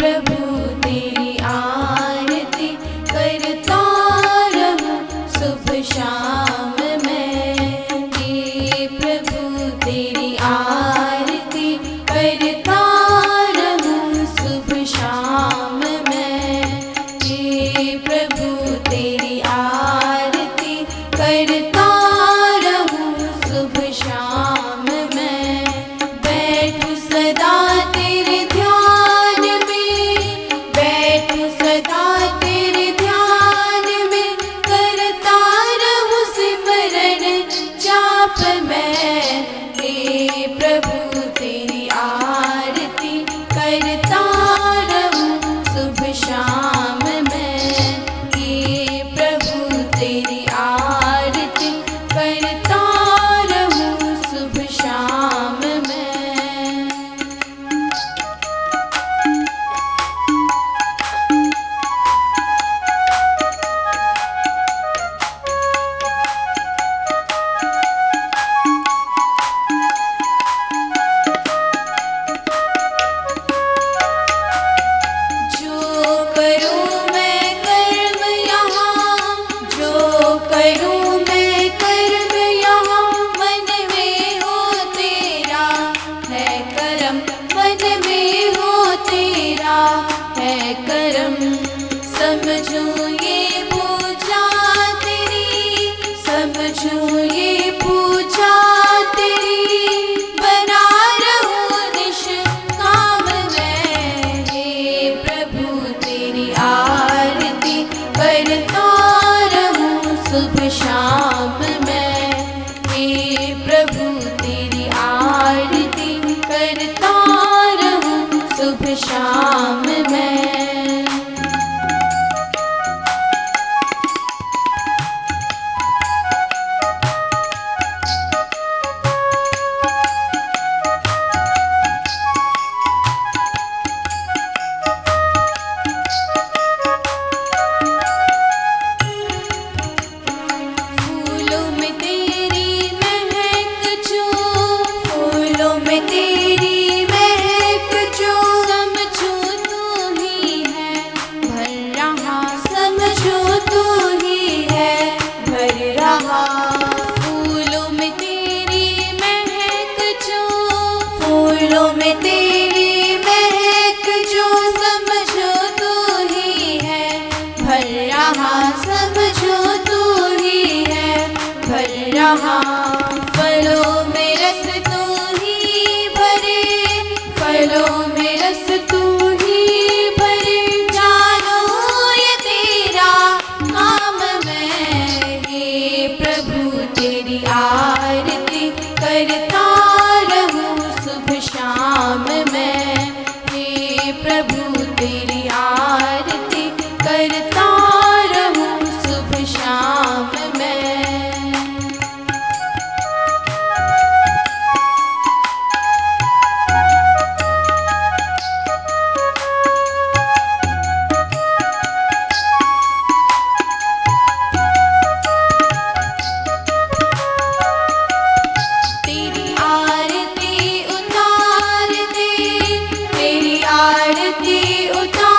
प्रभु तेरी आरती करता रहूं शुभ शाम मैं। हे प्रभु तेरी आरती करता रहूं शुभ शाम मैं। हे प्रभु तेरी आरती करता रहूं शुभ शाम मैं। बैठूं सदा तेरे ध्यान में, बैठूं सदा तेरे ध्यान में, करता रहूं सिमरन जाप मैं। हे प्रभु तेरी आरती करता रहूं शुभ शाम मैं। हे प्रभु तेरी आरती करता रहूं शुभ शाम मैं। जो करूं मैं कर्म यहाँ, जो करूं मैं कर्म यहाँ, मन में हो तेरा है करम, मन में हो तेरा है करम। समझूं ये पूजा तेरी, समझूं ये पूजा तेरी, बना रहूं निष्काम मैं। हे प्रभु तेरी आरती करता रहूं शुभ शाम मैं। हे प्रभु तेरी आरती करता रहूं शुभ शाम मैं। फूलों में तेरी महक जो, फूलों में तेरी महक जो, समझो तू ही है भर रहा, समझो तू ही है भर रहा। फूलों में तेरी महक जो, फूलों में तेरी महक जो, समझो तू ही है भर रहा, समझो तू ही है भर रहा। फलों में रस तू ही भरे, फलों में रस तू ही भरे, जानो ये तेरा काम मैं। हे प्रभु तेरी आरती करता रहूं शुभ शाम मैं। हे प्रभु तेरी आरती करता रहूं शुभ शाम मैं। तेरी आरती उतार दे, तेरी आरती उतार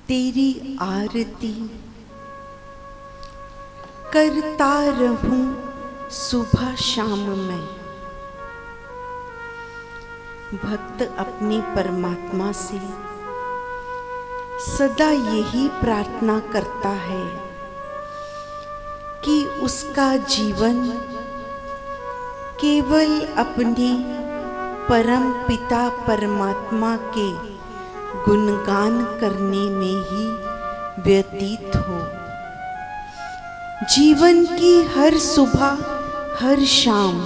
तेरी आरती करता रहूं सुबह शाम में। भक्त अपने परमात्मा से सदा यही प्रार्थना करता है कि उसका जीवन केवल अपने परम पिता परमात्मा के गुणगान करने में ही व्यतीत हो। जीवन की हर सुबह हर शाम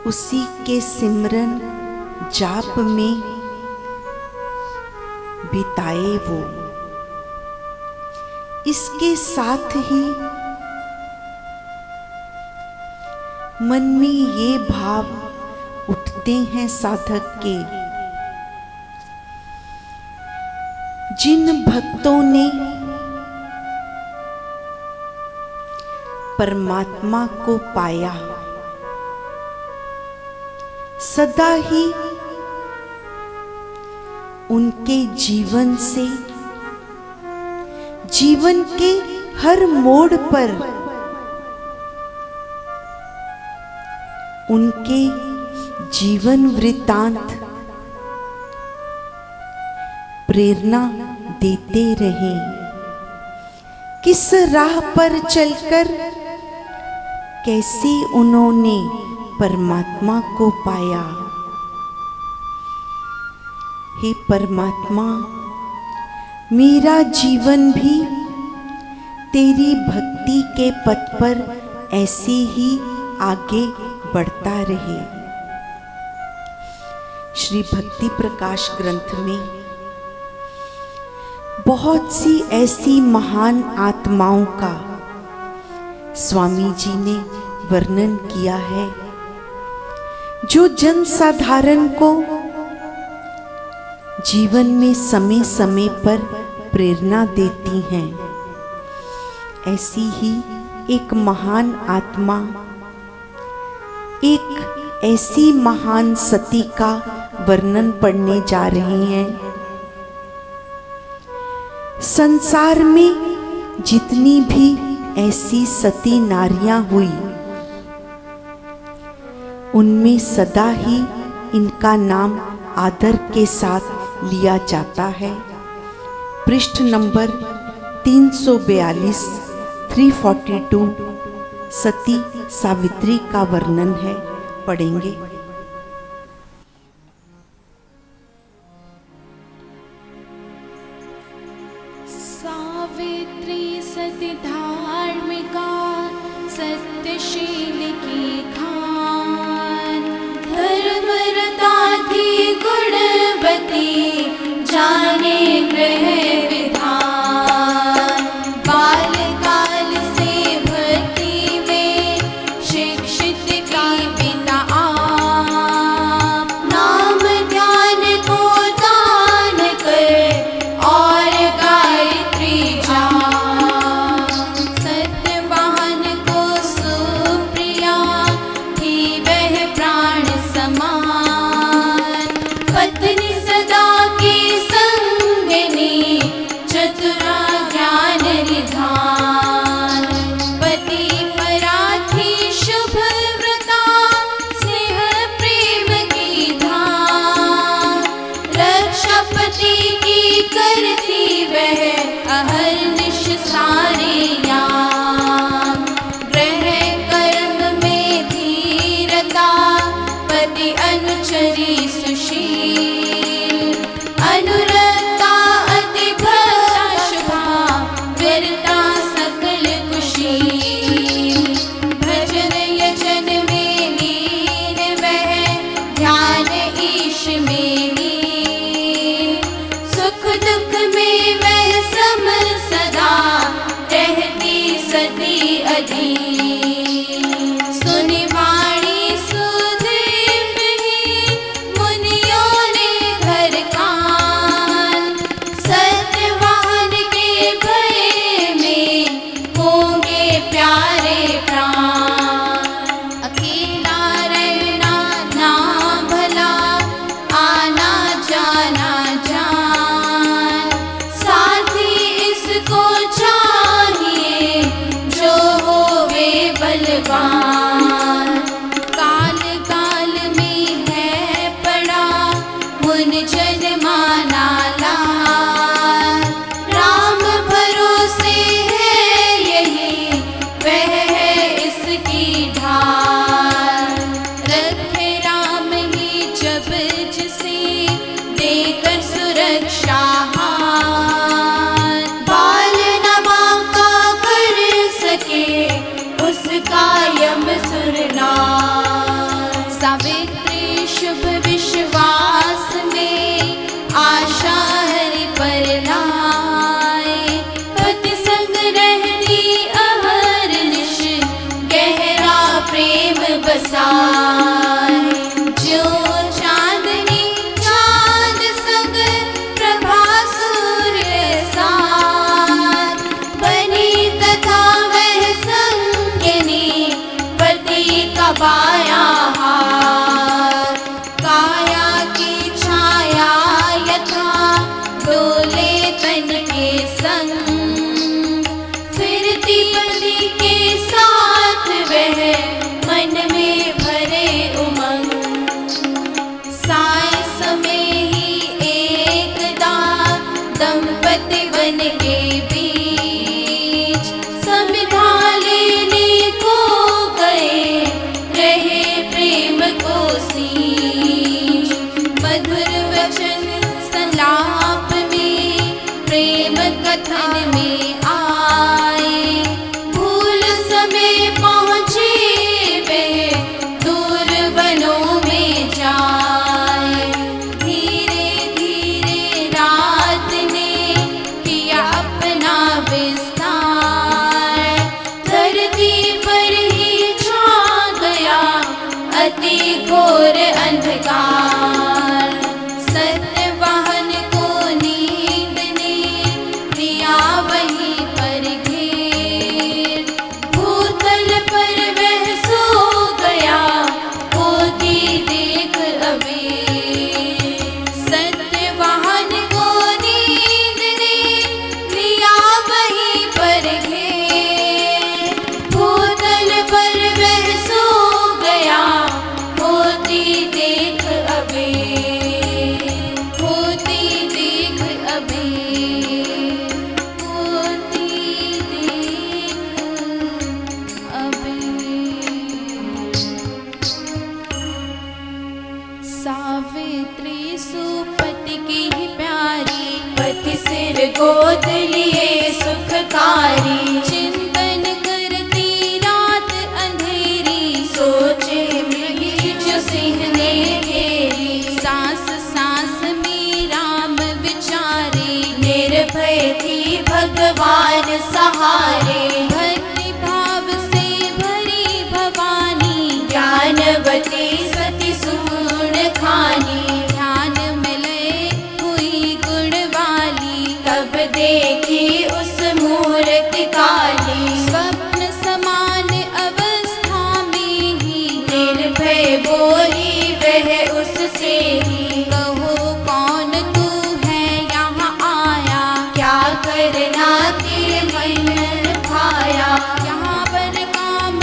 उसी के सिमरन जाप में बिताए वो। इसके साथ ही मन में ये भाव उठते हैं साधक के, जिन भक्तों ने परमात्मा को पाया, सदा ही उनके जीवन से, जीवन के हर मोड़ पर उनके जीवन वृत्तांत प्रेरणा देते रहे। किस राह पर चलकर कैसे उन्होंने परमात्मा को पाया। हे परमात्मा, मेरा जीवन भी तेरी भक्ति के पथ पर ऐसे ही आगे बढ़ता रहे। श्री भक्ति प्रकाश ग्रंथ में बहुत सी ऐसी महान आत्माओं का स्वामी जी ने वर्णन किया है, जो जन साधारण को जीवन में समय समय पर प्रेरणा देती हैं। ऐसी ही एक महान आत्मा, एक ऐसी महान सती का वर्णन पढ़ने जा रहे हैं। संसार में जितनी भी ऐसी सती नारियां हुई, उनमें सदा ही इनका नाम आदर के साथ लिया जाता है। पृष्ठ नंबर 342 342 सती सावित्री का वर्णन है, पढ़ेंगे। सावित्री सती धार्मिका सत्यशील की खान, धर्मरता थी गुणवती जाने ग्रह विधान। बालकाल से भक्ति में शिक्षित की बिना आप, नाम ध्यान को दान कर और गायत्री जाप। सत्यवान को सुप्रिया थी वह प्राण समान, पत्नी सदा की संगिनी चतुरा ज्ञान निधान। पति परा थी शुभ व्रता स्नेह प्रेम की धाम। रक्षा पति की करती वह अहर्निश सारे याम। ग्रह कर्म में धीरता पति अनुचरी सुशील। अनुरक्ता अति भक्ता शुभा वीरता सकल कुशील। भजन यजन में लीन वह ध्यान ईश में लीन। सुख दुख में वह सम सदा गोद लिए सुखकारी। चिंतन करती रात अंधेरी, सोचे मृगी जो सिंह ने घेरी। सांस सांस में राम विचारे, निर्भय थी भगवान सहारे। भक्ति भाव से भरी भवानी, ज्ञानवती सती सुगुण खानी। ध्यान में लय हुई गुण वाली, तब देखी उस मूर्ति काली। स्वप्न समान अवस्था में ही, निर्भय बोली वह उससे ही। कहो कौन तू है यहाँ आया, क्या करना तेरे मन भाया। यहाँ पर काम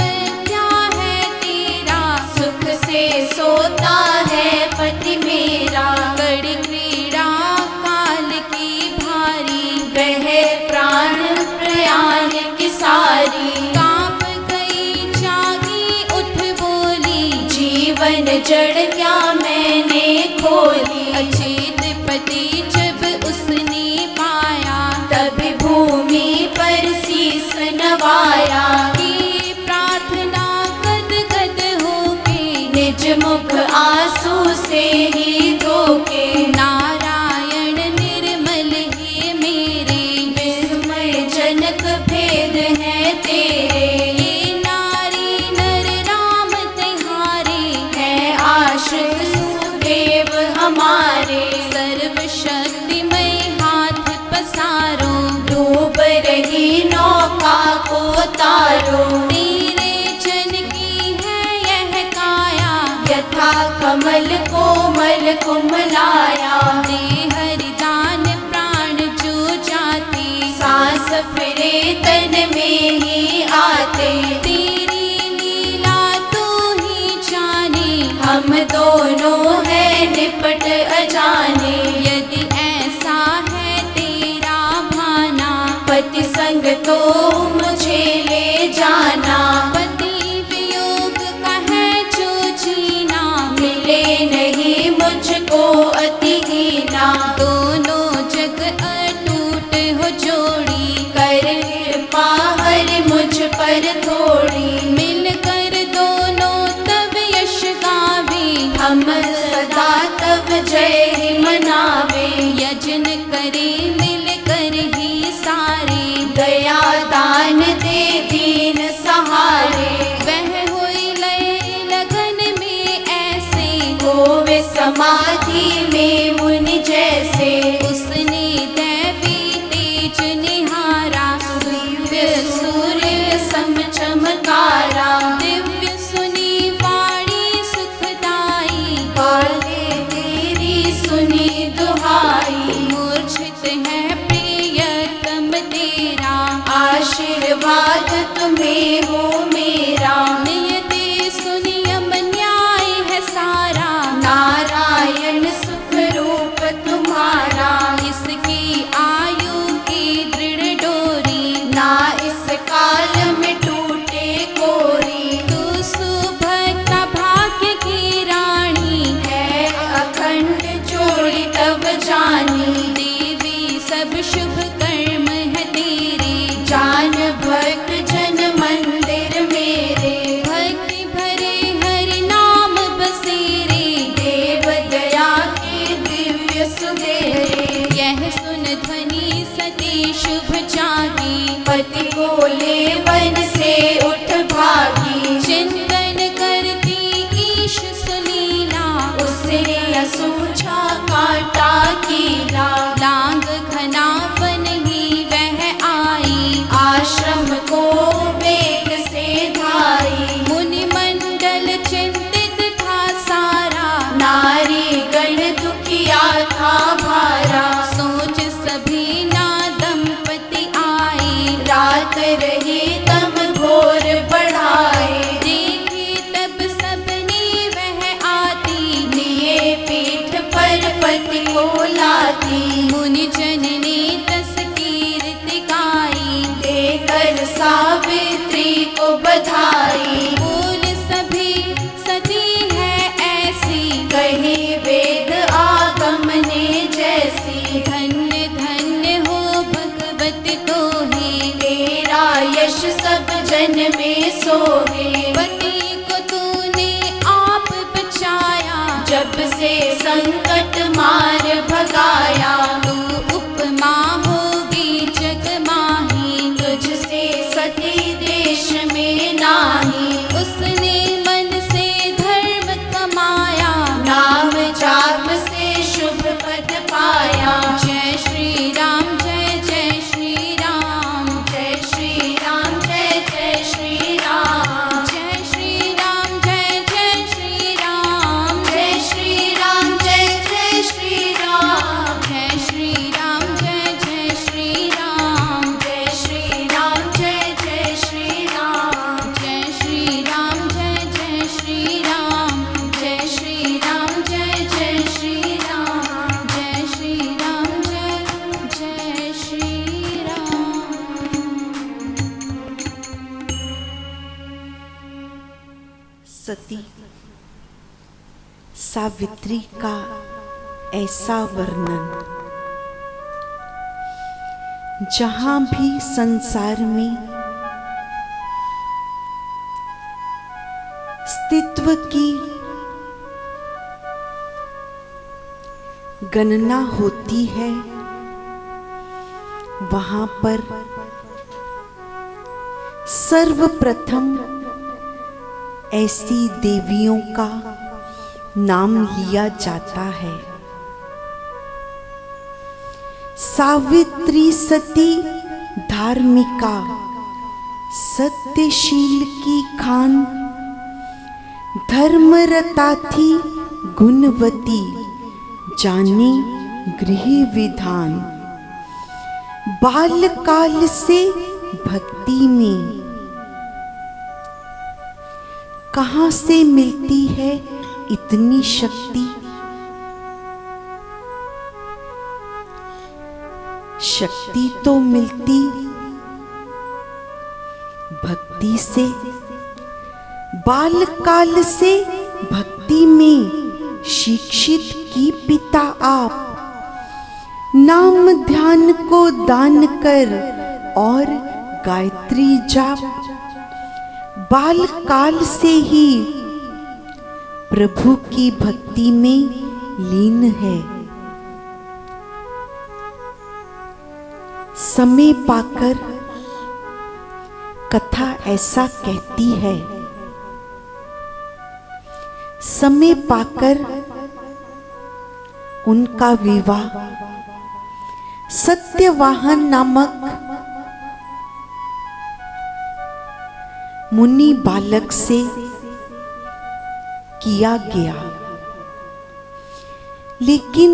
क्या है तेरा, सुख से सोता है पति मेरा। बड़ी क्रीड़ा काल की भारी, वह प्राण प्रयाण की सारी। कांप गई जागी उठ बोली, जीवन जड़ क्या मैंने खोली। अचेत पति जब उसने पाया, तब भूमि पर शीस नवाया। की प्रार्थना गद गद होके, निज मुख आंसू से ही धोके। नारायण निर्मल हे मेरे, विस्मय जनक भेद है तेरे। ये नारी नर राम तिहारे, है आश्रित सुदेव हमारे। सर्वशक्तिमय हाथ पसारो, डूब रही नौका को तारो। तेरे जन की है यह काया, यथा कमल कोमल कुमलाया। दे हरिदान प्राण जो जाते, सांस फिरे तन में ही आते। तेरी लीला तू ही जाने, हम दोनों है निपट अजाने। यदि ऐसा है तेरा भाना, पति संग तो मुझे ले जाना। पति वियोग का है जो जीना, मिले नहीं मुझको अति हीना। दोनों जग अटूट हो जोड़ी, कर कृपा हरि मुझ पर थोड़ी। मिलकर दोनों तब यश गावे, हम सदा तब जय ही मनावे। यजन करे मिलकर ही सारे, दया दान दे दीन सहारे। वह हुई लय लगन में ऐसे, होवे समाधि में मुनि जैसे। उसने दैवी तेज निहारा, दिव्य सूर्य सम चमकारा। दिव्य सुनी वाणी सुखदाई, पाले तेरी सुनी दुहाई। मूर्छित है प्रियतम तेरा, आशीर्वाद तुम्हें हो मेरा। नियति सुनियम न्याय है सारा, नारायण सुख रूप तुम्हारा। इसकी आयु की दृढ़ डोरी, ना इस काल में टूटे कोरी। तू सुभद्रा भाग्य की रानी, है अखंड जोड़ी तब जानी। देवी सब शुभ कर्म है तेरे, जान भक्त जन मंदिर मेरे। भक्ति भरे हरि नाम बसेरे, देव दया के दिव्य सुबेरे। यह सुन ध्वनि सती शुभ जागी, पति को ले वन से उठ भागी। चिंतन करती ईश सुनीला, उसने असूझा काटा कीला। लांग घना वन ही वह आई, आश्रम को वेग से धाई। मुनि मंडल चिंतित था सारा, नारी गण दुखिया था भारा। सोच सभी ना दंपति आए, रात रही तम घोर बढ़ाए। देखी तब सबने वह आती, लिए पीठ पर पति को लाती। मुनि जन ने तस कीर्ति गाई, देकर सावित्री को बधाई। बोल सभी सती है ऐसी, कही वेद आगम ने जैसी। धन्य धन्य हो सती सावित्री का ऐसा वर्णन। जहां भी संसार में अस्तित्व की गणना होती है, वहां पर सर्वप्रथम ऐसी देवियों का नाम लिया जाता है। सावित्री सती धार्मिका, सत्यशील की खान, धर्मरता थी गुणवती, जाने गृह विधान। बालकाल से भक्ति में कहां से मिलती है इतनी शक्ति? शक्ति तो मिलती भक्ति से। बालकाल से भक्ति में शिक्षित की पिता आप, नाम ध्यान को दान कर और गायत्री जाप। बालकाल से ही प्रभु की भक्ति में लीन है। समय पाकर कथा ऐसा कहती है, समय पाकर उनका विवाह सत्यवाहन नामक मुनि बालक से किया गया। लेकिन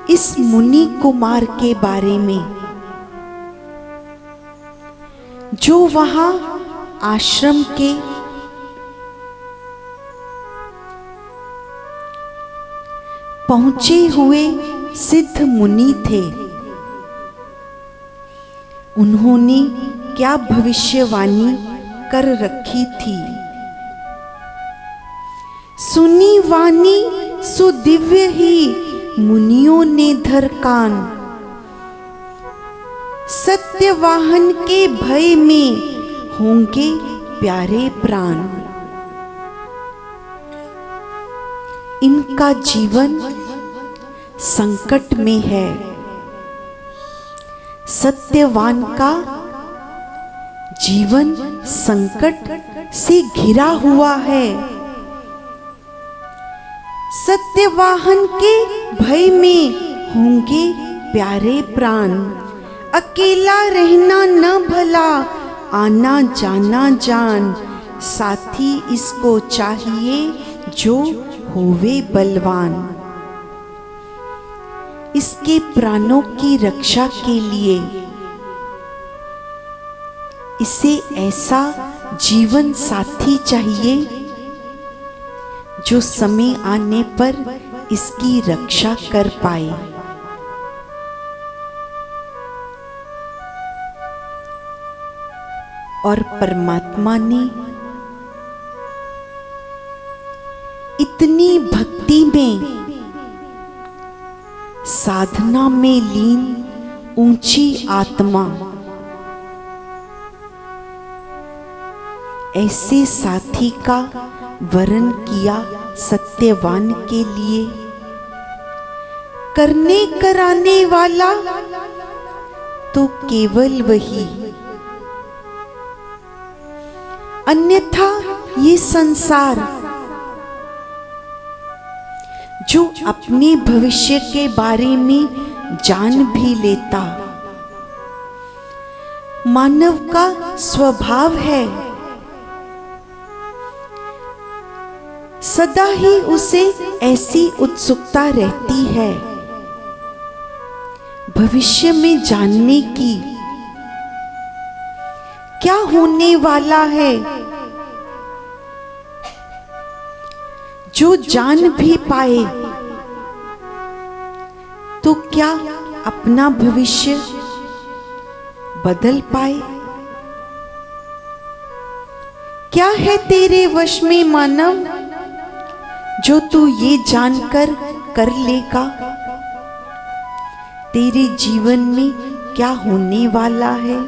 इस मुनि कुमार के बारे में जो वहां आश्रम के पहुंचे हुए सिद्ध मुनि थे, उन्होंने क्या भविष्यवाणी कर रखी थी? सुनी वाणी सुदिव्य ही मुनियों ने धर कान, सत्यवाहन के भय में होंगे प्यारे प्राण। इनका जीवन संकट में है, सत्यवान का जीवन संकट से घिरा हुआ है। सत्यवाहन के भय में होंगे प्यारे प्राण। अकेला रहना न भला, आना जाना जान, साथी इसको चाहिए जो होवे बलवान। इसके प्राणों की रक्षा के लिए इसे ऐसा जीवन साथी चाहिए जो समय आने पर इसकी रक्षा कर पाए। और परमात्मा ने इतनी भक्ति में, साधना में लीन ऊंची आत्मा, ऐसे साथी का वरण किया सत्यवान के लिए। करने कराने वाला तो केवल वही, अन्यथा ये संसार जो अपने भविष्य के बारे में जान भी लेता, मानव का स्वभाव है, सदा ही उसे ऐसी उत्सुकता रहती है भविष्य में जानने की, क्या होने वाला है। जो जान भी पाए तो क्या अपना भविष्य बदल पाए? क्या है तेरे वश में मानव, जो तू ये जानकर कर लेगा तेरे जीवन में क्या होने वाला है।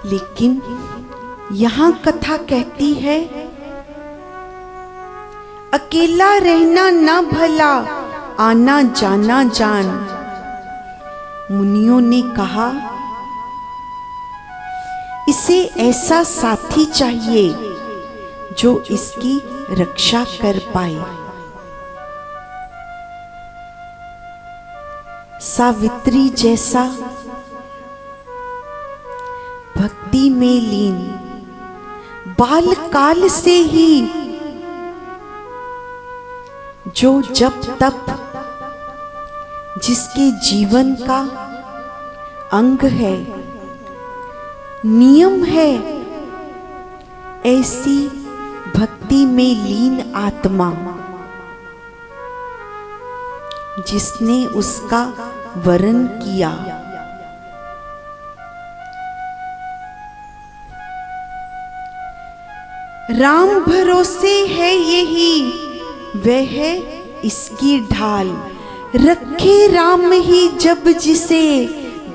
लेकिन यहां कथा कहती है, अकेला रहना ना भला, आना जाना जान। मुनियों ने कहा, इसे ऐसा साथी चाहिए जो इसकी रक्षा कर पाए। सावित्री जैसा भक्ति में लीन, बालकाल से ही जो जप तप जिसके जीवन का अंग है, नियम है, ऐसी भक्ति में लीन आत्मा जिसने उसका वरण किया, राम भरोसे है यही, वह है इसकी ढाल। रखे राम ही जब जिसे,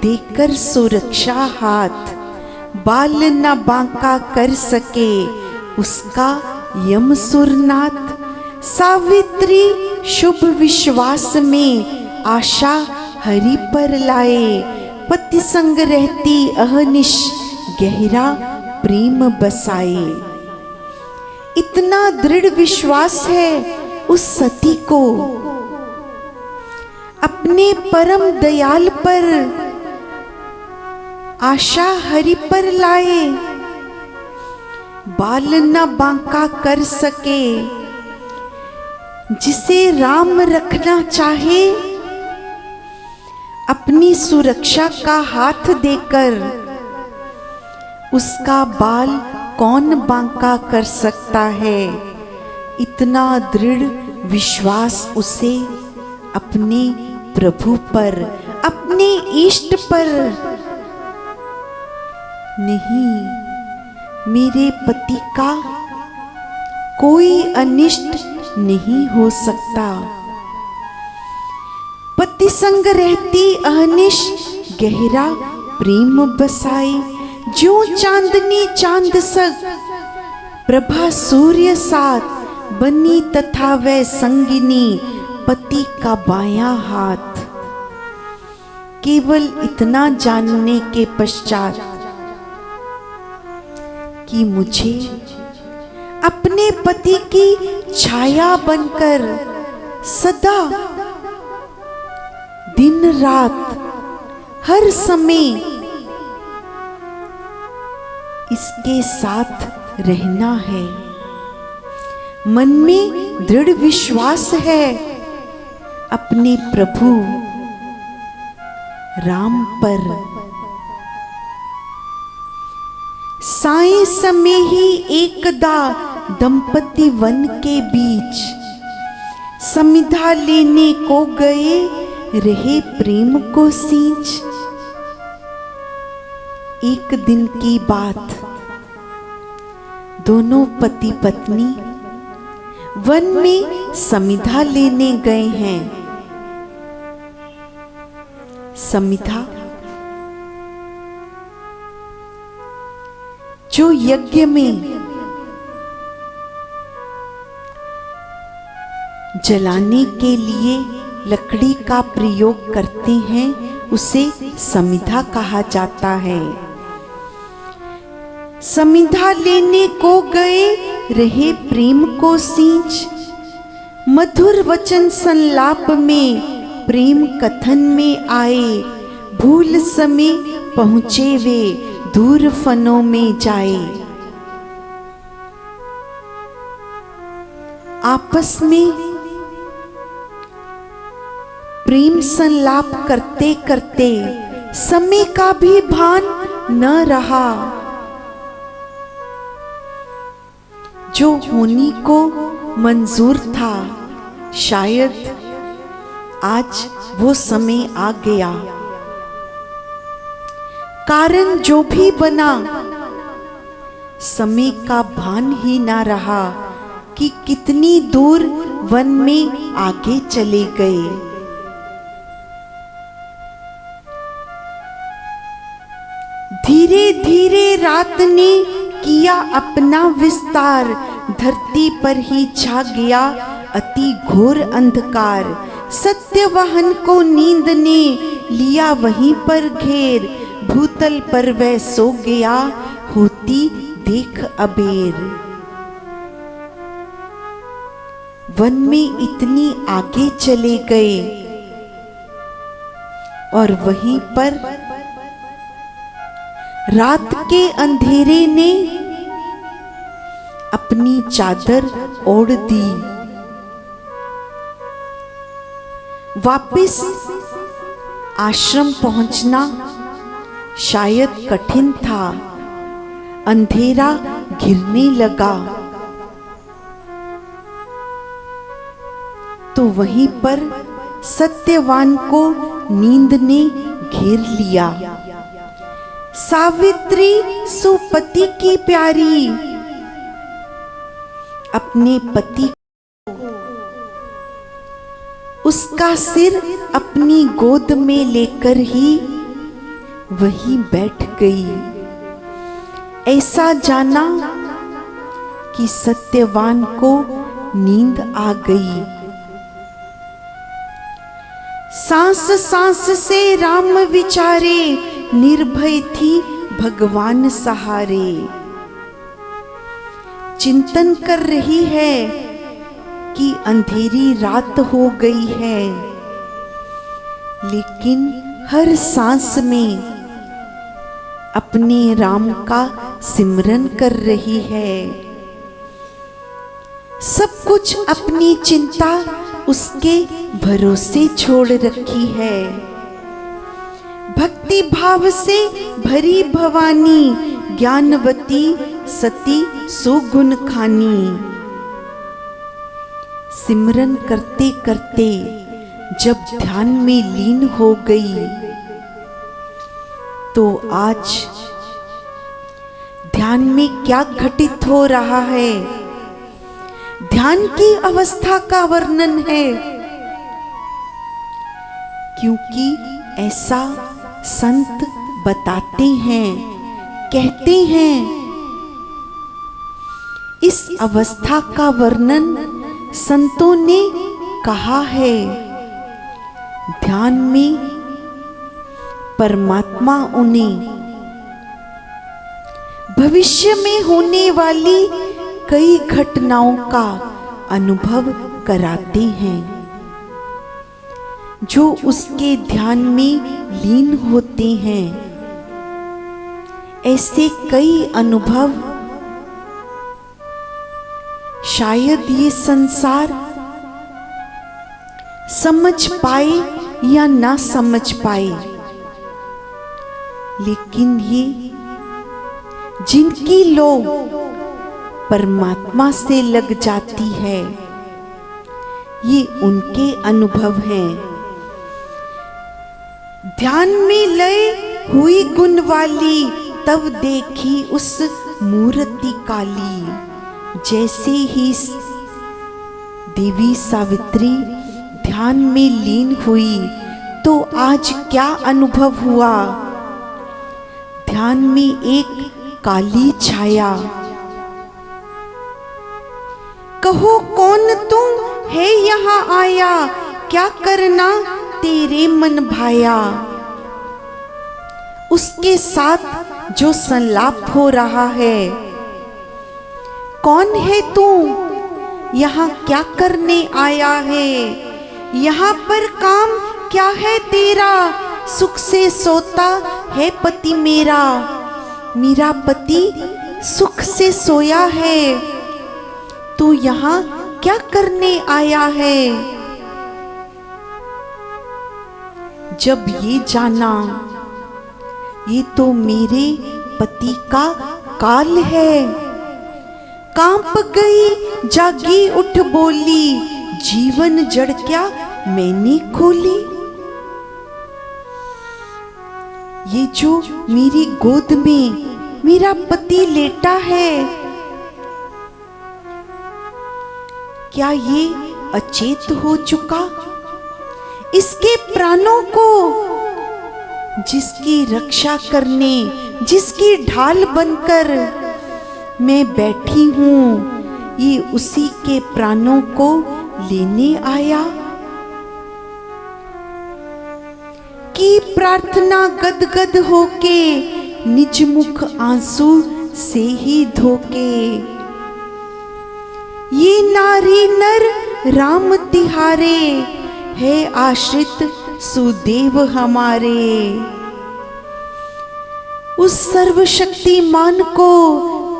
देकर सुरक्षा हाथ। बाल न बांका कर सके उसका यम सुरनाथ। सावित्री शुभ विश्वास में, आशा हरि पर लाए। पति संग रहती अहनिश, गहरा प्रेम बसाए। इतना दृढ़ विश्वास है उस सती को, अपने परम दयाल पर, आशा हरि पर लाए। बाल न बांका कर सके, जिसे राम रखना चाहे, अपनी सुरक्षा का हाथ देकर उसका बाल कौन बांका कर सकता है। इतना दृढ़ विश्वास उसे अपने प्रभु पर, अपने इष्ट पर। नहीं, मेरे पति का कोई अनिष्ट नहीं हो सकता। पति संग रहती अहनिश, गहरा प्रेम बसाई। जो चांदनी चांद सग, प्रभा सूर्य साथ। बनी तथा वह संगिनी, पति का बायां हाथ। केवल इतना जानने के पश्चात कि मुझे अपने पति की छाया बनकर सदा दिन रात हर समय इसके साथ रहना है। मन में दृढ़ विश्वास है अपने प्रभु राम पर। साय समय ही एकदा दंपति वन के बीच, समिधा लेने को गए, रहे प्रेम को सींच। एक दिन की बात, दोनों पति पत्नी वन में समिधा लेने गए हैं। समिधा जो यज्ञ में जलाने के लिए लकड़ी का प्रयोग करते हैं, उसे समिधा कहा जाता है। समिधा लेने को गए, रहे प्रेम को सींच। मधुर वचन संलाप में, प्रेम कथन में आए। भूल समय पहुंचे वे, दूर फनों में जाए। आपस में प्रेम संलाप करते करते समय का भी भान न रहा। जो होने को मंजूर था, शायद आज वो समय आ गया। कारण जो भी बना, समय का भान ही ना रहा कि कितनी दूर वन में आगे चले गए। धीरे धीरे रात ने किया अपना विस्तार, धरती पर ही छा गया अति घोर अंधकार। सत्यवाहन को नींद ने लिया वहीं पर घेर, भूतल पर वह सो गया होती देख अबेर। वन में इतनी आगे चले गए और वहीं पर रात के अंधेरे ने अपनी चादर ओढ़ दी। वापिस आश्रम पहुंचना शायद कठिन था। अंधेरा घिरने लगा तो वहीं पर सत्यवान को नींद ने घेर लिया। सावित्री सुपति की प्यारी अपने पति उसका सिर अपनी गोद में लेकर ही वहीं बैठ गई। ऐसा जाना कि सत्यवान को नींद आ गई। सांस सांस से राम विचारे, निर्भय थी भगवान सहारे। चिंतन कर रही है कि अंधेरी रात हो गई है, लेकिन हर सांस में अपने राम का सिमरन कर रही है। सब कुछ अपनी चिंता उसके भरोसे छोड़ रखी है। भक्ति भाव से भरी भवानी, ज्ञानवती सती सुगुण खानी। सिमरन करते करते जब ध्यान में लीन हो गई तो आज ध्यान में क्या घटित हो रहा है, ध्यान की अवस्था का वर्णन है। क्योंकि ऐसा संत बताते हैं, कहते हैं। इस अवस्था का वर्णन संतों ने कहा है। ध्यान में परमात्मा उन्हें भविष्य में होने वाली कई घटनाओं का अनुभव कराते हैं। जो उसके ध्यान में लीन होते हैं, ऐसे कई अनुभव शायद ये संसार समझ पाए या ना समझ पाए, लेकिन ये जिनकी लो परमात्मा से लग जाती है, ये उनके अनुभव हैं। ध्यान में लय हुई गुण वाली, तब देखी उस मूर्ति काली। जैसे ही देवी सावित्री ध्यान में लीन हुई तो आज क्या अनुभव हुआ। ध्यान में एक काली छाया। कहो कौन तू है यहाँ आया, क्या करना तेरे मन भाया। उसके साथ जो संलाप हो रहा है, कौन है तू, यहाँ क्या करने आया है, यहाँ पर काम क्या है तेरा। सुख से सोता है पति मेरा, मेरा पति सुख से सोया है, तू यहाँ क्या करने आया है। जब ये जाना ये तो मेरे पति का काल है, कांप गई जागी उठ बोली, जीवन जड़ क्या मैंने खोली। ये जो मेरी गोद में मेरा पति लेटा है, क्या ये अचेत हो चुका? इसके प्राणों को जिसकी रक्षा करने, जिसकी ढाल बनकर मैं बैठी हूं, ये उसी के प्राणों को लेने आया। की प्रार्थना गदगद होके निज मुख आंसू से ही धोके। ये नारी नर राम तिहारे, है आश्रित सुदेव हमारे। उस सर्वशक्तिमान को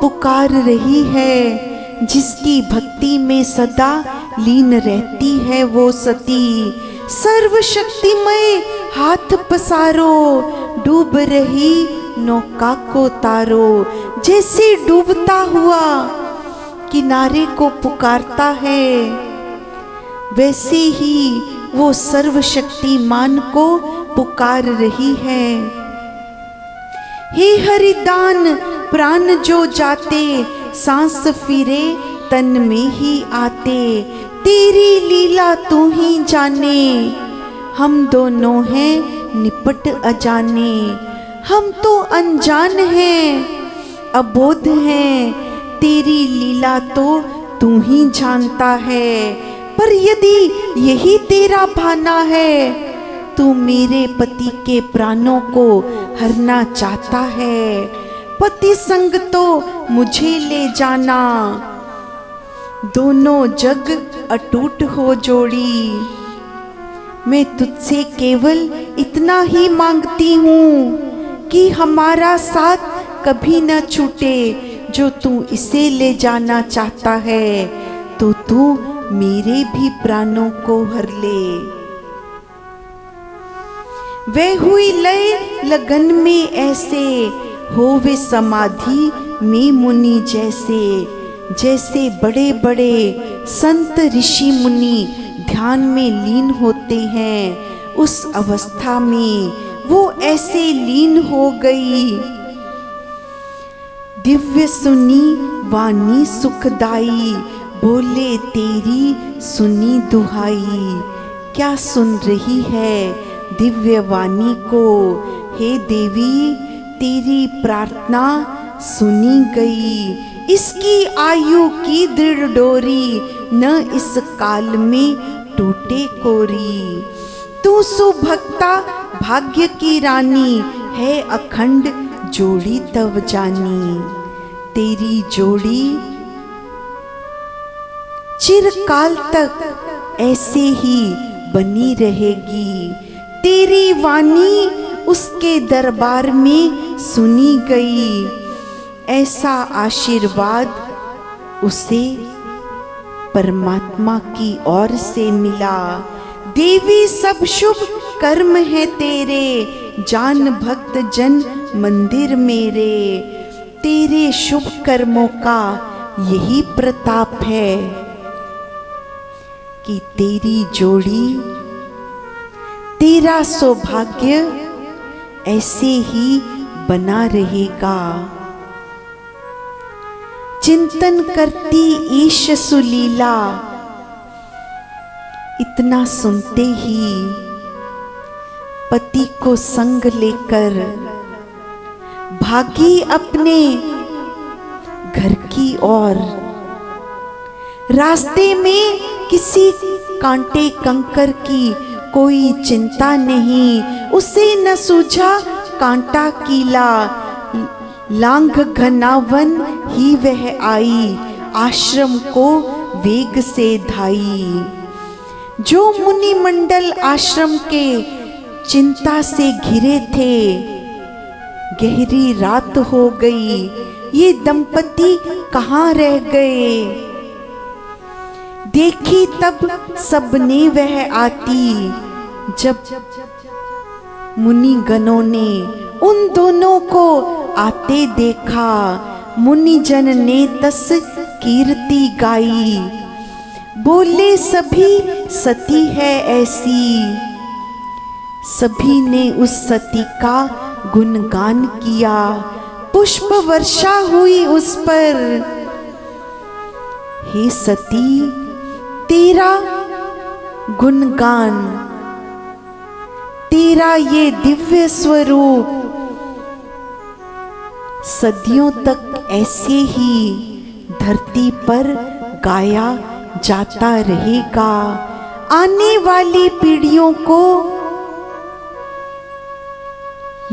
पुकार रही है, जिसकी भक्ति में सदा लीन रहती है वो सती। सर्वशक्तिमय हाथ पसारो, डूब रही नौका को तारो। जैसे डूबता हुआ किनारे को पुकारता है, वैसे ही वो सर्वशक्तिमान को पुकार रही है। हे हरिदान प्राण जो जाते, सांस फिरे तन में ही आते। तेरी लीला तू ही जाने, हम दोनों हैं निपट अजाने। हम तो अनजान हैं, अबोध हैं, तेरी लीला तो तू ही जानता है। पर यदि यही तेरा भाना है, तू मेरे पति के प्राणों को हरना चाहता है। पति संग तो मुझे ले जाना, दोनों जग अटूट हो जोड़ी। मैं तुझसे केवल इतना ही मांगती हूँ कि हमारा साथ कभी न छूटे। जो तू इसे ले जाना चाहता है, तो तू मेरे भी प्राणों को हर ले। वह हुई लय लगन में ऐसे, हो वे समाधि में मुनि जैसे। जैसे बड़े बड़े संत ऋषि मुनि ध्यान में लीन होते हैं, उस अवस्था में वो ऐसे लीन हो गई। दिव्य सुनी वाणी सुखदाई, बोले तेरी सुनी दुहाई। क्या सुन रही है दिव्य वाणी को? हे देवी तेरी प्रार्थना सुनी गई। इसकी आयु की दृढ़ डोरी, न इस काल में टूटे कोरी। तू सुभक्ता भाग्य की रानी, है अखंड जोड़ी तव जानी। तेरी जोड़ी चिरकाल तक ऐसे ही बनी रहेगी। तेरी वाणी उसके दरबार में सुनी गई। ऐसा आशीर्वाद उसे परमात्मा की ओर से मिला। देवी सब शुभ कर्म है तेरे, जान भक्त जन मंदिर मेरे। तेरे शुभ कर्मों का यही प्रताप है कि तेरी जोड़ी, तेरा सौभाग्य ऐसे ही बना रहेगा। चिंतन करती ईश सुलीला, इतना सुनते ही पति को संग लेकर भागी अपने घर की ओर। रास्ते में किसी कांटे कंकर की कोई चिंता नहीं, उसे न सूझा कांटा कीला। लांघ घना वन ही वह आई, आश्रम को वेग से धाई। जो मुनि मंडल आश्रम के चिंता से घिरे थे, गहरी रात हो गई। ये दंपति कहाँ रह गए? देखी तब सबने वह आती, जब मुनि गणों ने उन दोनों को आते देखा। मुनि जन ने तस कीर्ति गाई, बोले सभी सती है ऐसी। सभी ने उस सती का गुणगान किया, पुष्प वर्षा हुई उस पर। हे सती, तेरा गुणगान, तेरा ये दिव्य स्वरूप सदियों तक ऐसे ही धरती पर गाया जाता रहेगा। आने वाली पीढ़ियों को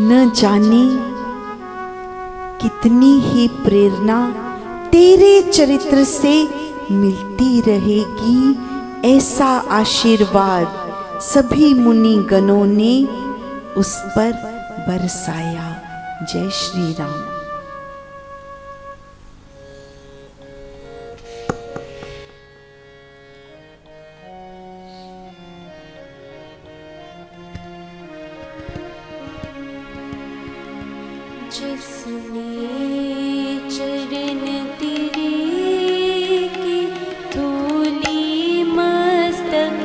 न जाने कितनी ही प्रेरणा तेरे चरित्र से मिलती रहेगी। ऐसा आशीर्वाद सभी मुनि गणों ने उस पर बरसाया। जय श्री राम। जिसने चरण तेरे की धूली मस्तक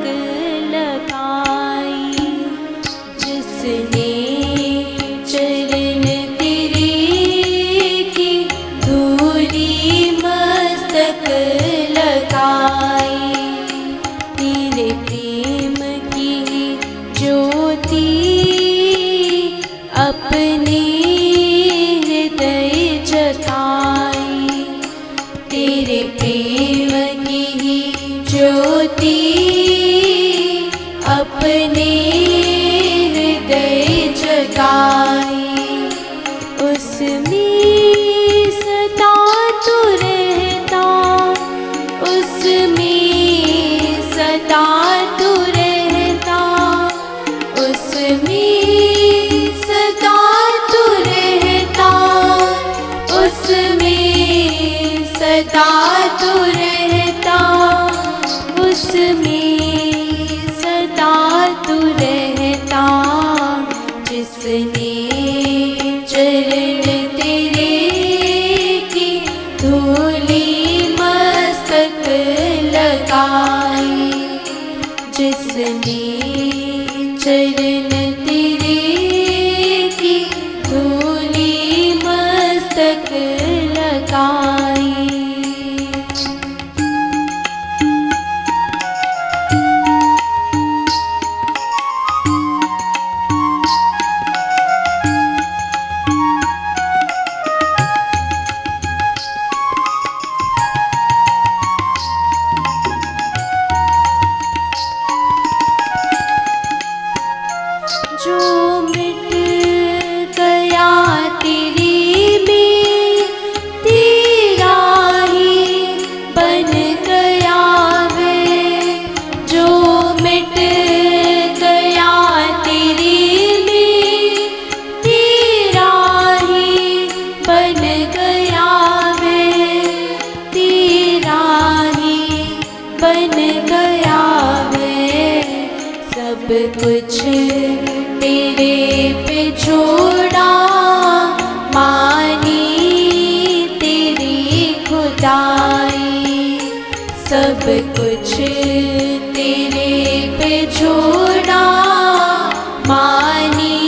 लगाई, जिसने चरण तेरे की धूली मस्तक लगाई, तेरे प्रेम की ज्योति अपने तेरे प्रेम की ज्योति अपने हृदय जगाई, उसमें सदा तू रहता, उसमें सदा तू रहता, उसमें सदा तू रहता, उसमें सदा तू रहता, उसमें सदा तू रहता। जिसने चरण तेरे की धूली मस्तक लगाई, जिसने चरण तेरे की धूली मस्तक लगाई। जो मिट गया तेरे में, तेरा ही बन गया है। जो मिट गया तेरे में, तेरा ही बन गया है, तेरा ही बन गया है। सब कुछ तेरे पे छोड़ा, मानी तेरी खुदाई। सब कुछ तेरे पे छोड़ा, मानी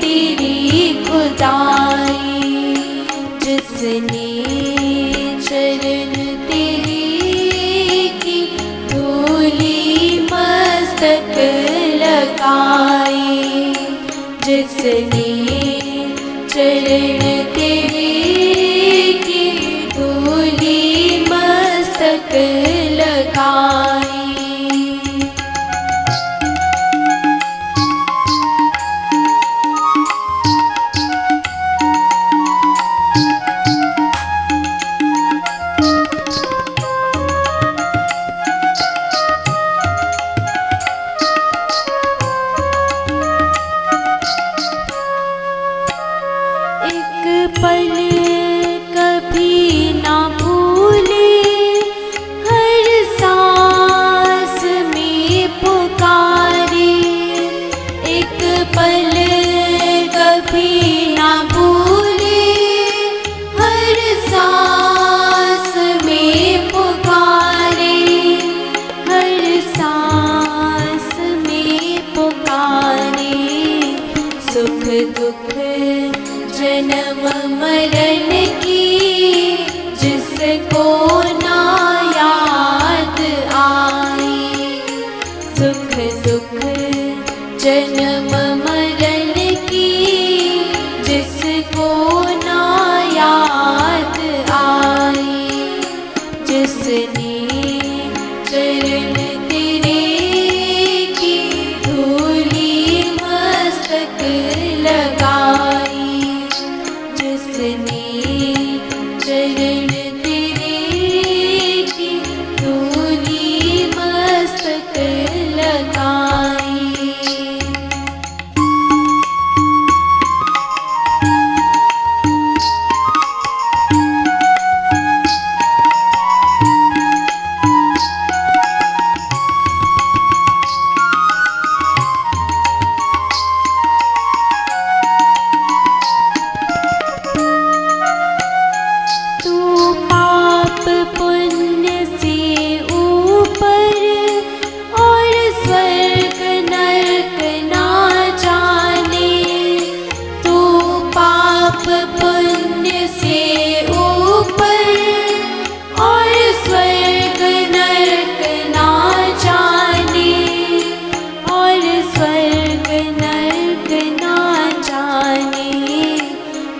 तेरी खुदाई। जिसने चरण तेरे की धूली मस्तक लगाई, जिसने चरण तेरे की धूली मस्तक लगाई। दुख जन्म मरण की जिसको ना याद आई, सुख दुख जन्म मरण की जिसको ना याद आई, जिसने चरण तेरे की धूली मस्तक लगाई, जिसने चरण तेरे की धूली मस्तक लगाई।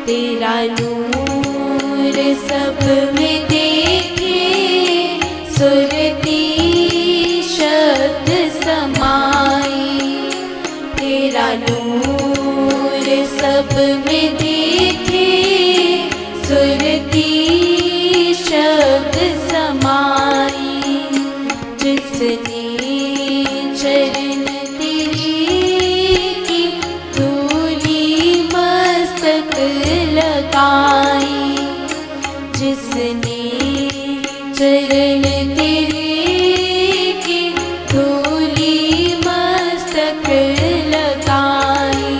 तेरा नूर सब में देखे सुरती शब्द समाई, तेरा नूर सब में देखे सुरती शब्द समाई, जिसने चरण तेरे की धूली मस्तक लगाई, जिसने चरण तेरे की धूली मस्तक लगाई।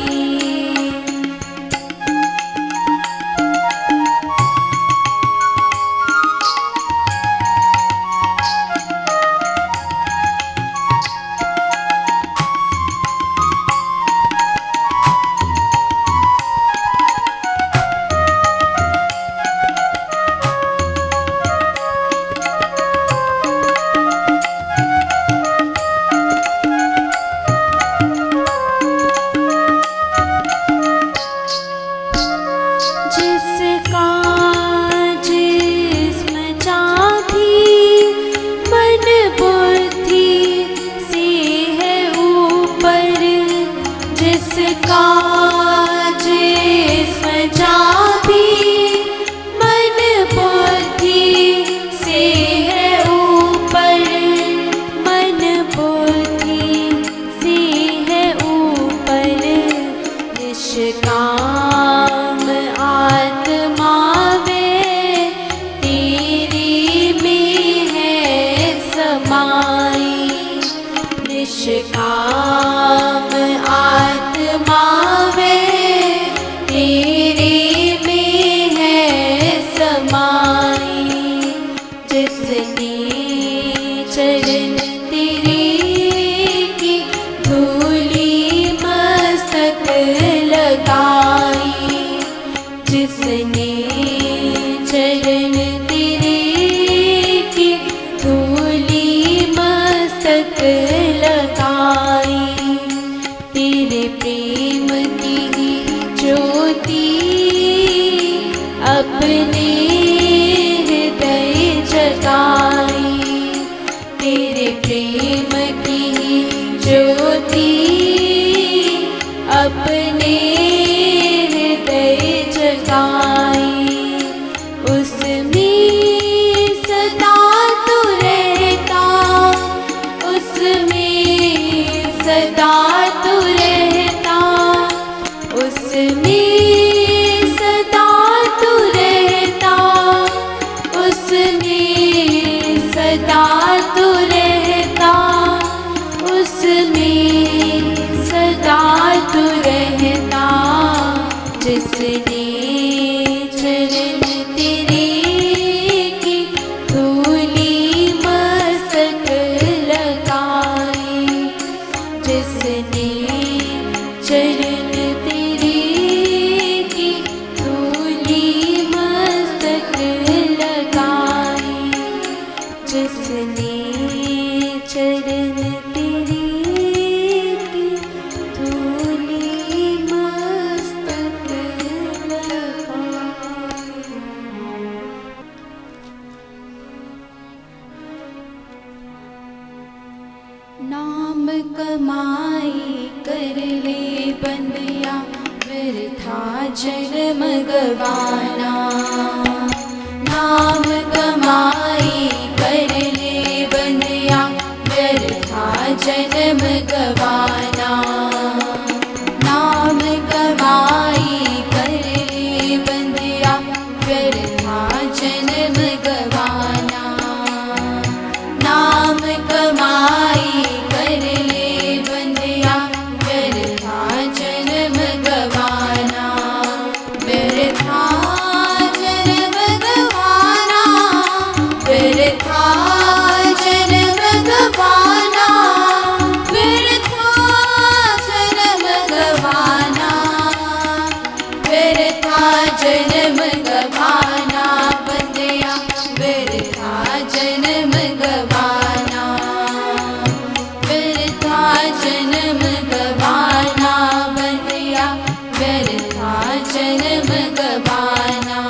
निष्काम आत्मा वे तेरी में है समाई, निष्काम आत्मा वे तेरे में है समाई, जिसने चरण तेरे की धूली मस्तक लगाई, जिसने चरण तेरे की धूली मस्तक लगाई, तेरे प्रेम की ज्योति अपने हृदय जगाई, तेरे प्रेम की ज्योति अपने हृदय जगाई, उसमें सदा तू रहता, उसमें सदा तू रहता, उसमें सदा तू रहता, उसमें सदा तू रहता, उसमें सदा तू रहता, जिसने चरण तेरे की धूली मस्तक लगाई, जिसने चरण तेरे कर ले बंदिया व्यर्था जन्म गवाना। नाम कमाई कर ले बंदिया व्यर्था जन्म गवाना। नाम कमाई कर ले बंदिया व्यर्था जन्म गवाना। नाम कमाई कर ले बंदिया व्यर्था जन्म गवाना। व्यर्था जन्म गवाना, व्यर्था जन्म गवाना, व्यर्था जन्म गवाना, व्यर्था जन्म गवाना बंदिया व्यर्था जन्म गवाना। व्यर्था जन्म गवाना बंदिया व्यर्था जन्म गवाना।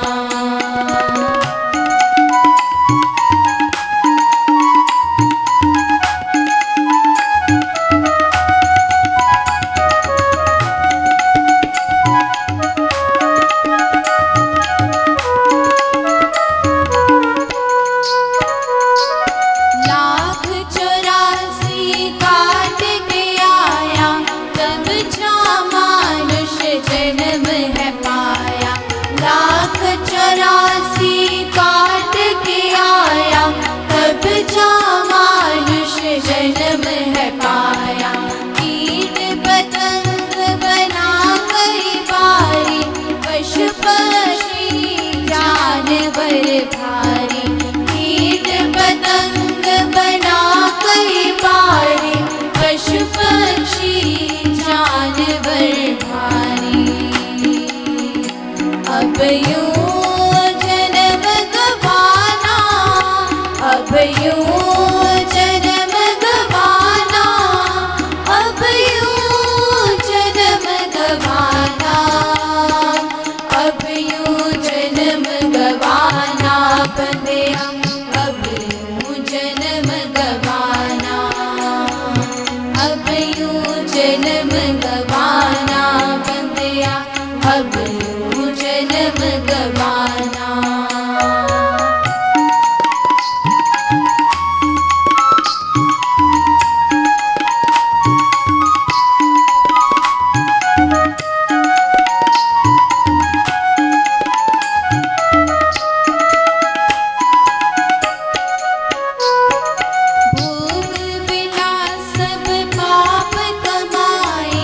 लाख 84 काट के आया तब जा मानुष जन्म है पाया। लाख 84 काट के आया तब जा मानुष जन्म है पाया। कीट पतंग बना कई बारी पशु पक्षी जानवर भारी। कीट पतंग बना कई बारी पशु पक्षी जानवर भारी। अब यूं जन्म गवाना, अब यूं जन्म गवाना, अब यूं जन्म गवाना, अब यूं जन्म गवाना बंदिया अब यूं जन्म गवाना। अब यूं जन्म गवाना बंदिया अब यूं जन्म गवाना। भोग विलास सब पाप कमाई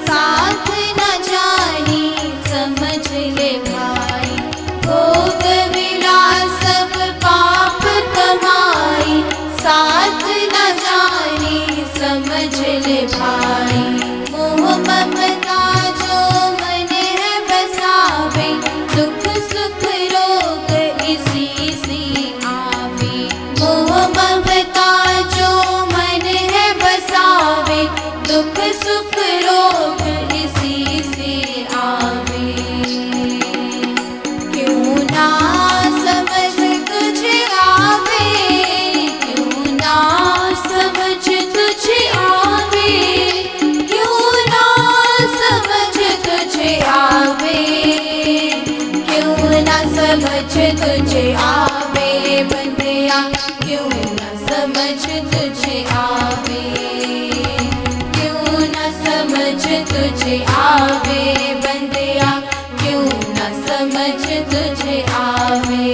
साथ न जानी समझ ले भाई। भोग विलास सब पाप कमाई साथ न जानी समझ ले भाई। मोह ममता जो मन है बसावे दुख सुख रोग इसी से आवे। मोह ममता जो मन है बसावे दुख सुख रोग इसी से आवे। क्यों ना समझ तुझे आवे, क्यों ना समझ तुझे आवे, क्यों ना समझ तुझे आवे, क्यों ना समझ तुझे आवे बंदिया क्यों ना समझ तुझे आवे। क्यों ना समझ तुझे आवे बंदिया क्यों ना समझ तुझे आवे।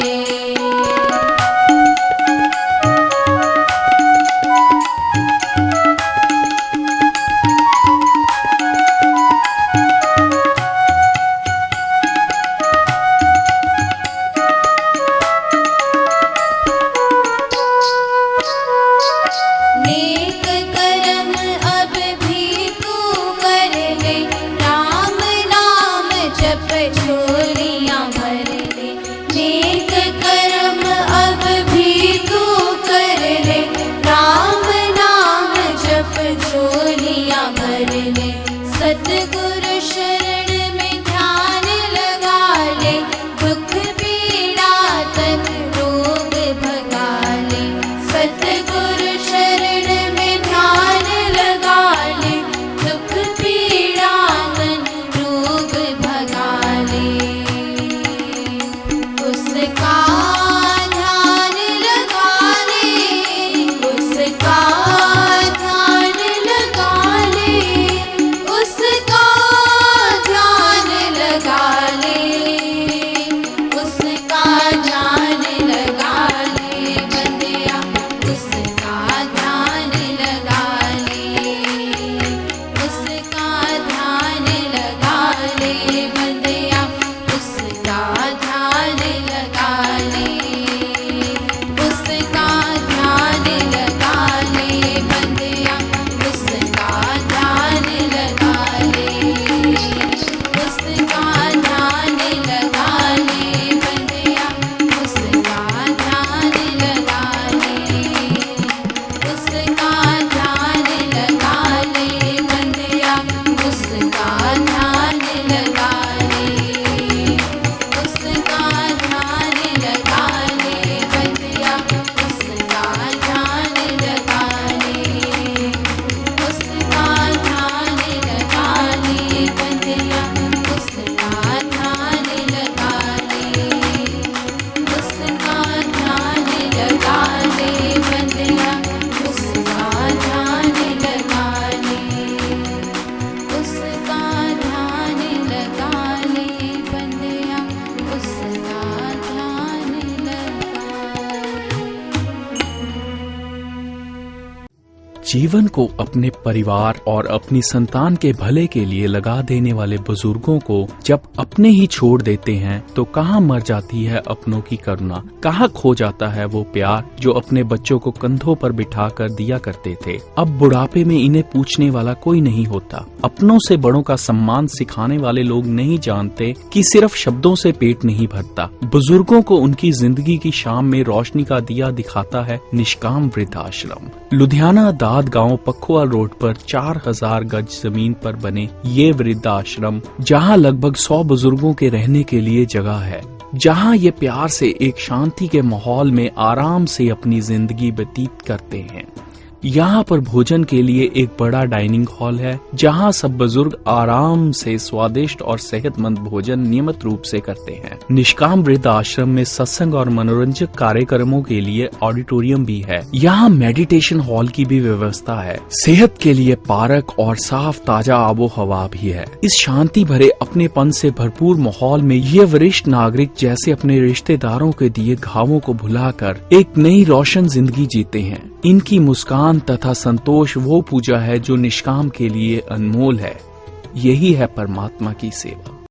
नेक कर्म अब भी तू कर ले, राम नाम जप झोलियां भर ले। नेक कर्म जीवन को अपने परिवार और अपनी संतान के भले के लिए लगा देने वाले बुजुर्गों को जब अपने ही छोड़ देते हैं तो कहाँ मर जाती है अपनों की करुणा, कहाँ खो जाता है वो प्यार जो अपने बच्चों को कंधों पर बिठा कर दिया करते थे। अब बुढ़ापे में इन्हें पूछने वाला कोई नहीं होता। अपनों से बड़ों का सम्मान सिखाने वाले लोग नहीं जानते कि सिर्फ शब्दों से पेट नहीं भरता। बुजुर्गों को उनकी जिंदगी की शाम में रोशनी का दिया दिखाता है निष्काम वृद्धाश्रम। लुधियाना दाद गांव पखुआ रोड पर 4000 गज जमीन पर बने ये वृद्धाश्रम, जहां लगभग 100 बुजुर्गों के रहने के लिए जगह है, जहां ये प्यार से एक शांति के माहौल में आराम से अपनी जिंदगी व्यतीत करते हैं। यहाँ पर भोजन के लिए एक बड़ा डाइनिंग हॉल है, जहाँ सब बुजुर्ग आराम से स्वादिष्ट और सेहतमंद भोजन नियमित रूप से करते हैं। निष्काम वृद्ध आश्रम में सत्संग और मनोरंजक कार्यक्रमों के लिए ऑडिटोरियम भी है। यहाँ मेडिटेशन हॉल की भी व्यवस्था है। सेहत के लिए पार्क और साफ ताजा आबो हवा भी है। इस शांति भरे अपनेपन से भरपूर माहौल में ये वरिष्ठ नागरिक जैसे अपने रिश्तेदारों के दिए घावों को भुलाकर एक नई रोशन जिंदगी जीते हैं। इनकी मुस्कान तथा संतोष वो पूजा है जो निष्काम के लिए अनमोल है। यही है परमात्मा की सेवा।